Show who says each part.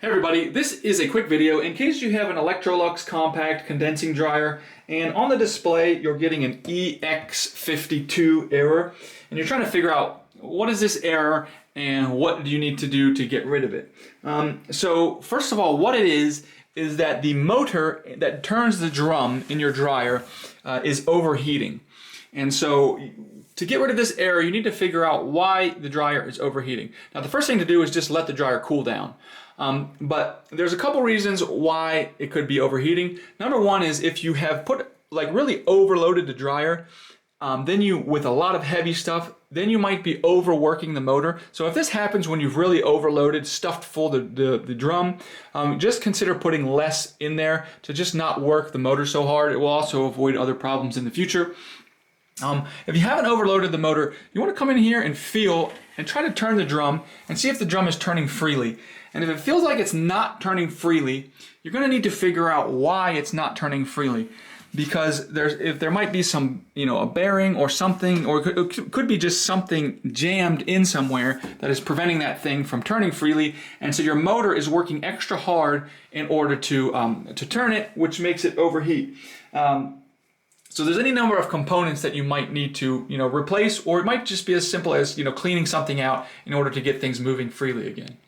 Speaker 1: Hey everybody, this is a quick video in case you have an Electrolux Compact condensing dryer and on the display you're getting an Ex52 error and you're trying to figure out what is this error and what do you need to do to get rid of it. So first of all, what it is that the motor that turns the drum in your dryer is overheating. And so to get rid of this error, you need to figure out why the dryer is overheating. Now the first thing to do is just let the dryer cool down. But there's a couple reasons why it could be overheating. Number one is if you have really overloaded the dryer, then with a lot of heavy stuff, then you might be overworking the motor. So if this happens when you've really overloaded, stuffed full the drum, just consider putting less in there to just not work the motor so hard. It will also avoid other problems in the future. If you haven't overloaded the motor, you want to come in here and feel and try to turn the drum and see if the drum is turning freely. And if it feels like it's not turning freely, you're going to need to figure out why it's not turning freely. Because if there might be some, a bearing or something, or it could be just something jammed in somewhere that is preventing that thing from turning freely, and so your motor is working extra hard in order to turn it, which makes it overheat. So there's any number of components that you might need to, replace, or it might just be as simple as, cleaning something out in order to get things moving freely again.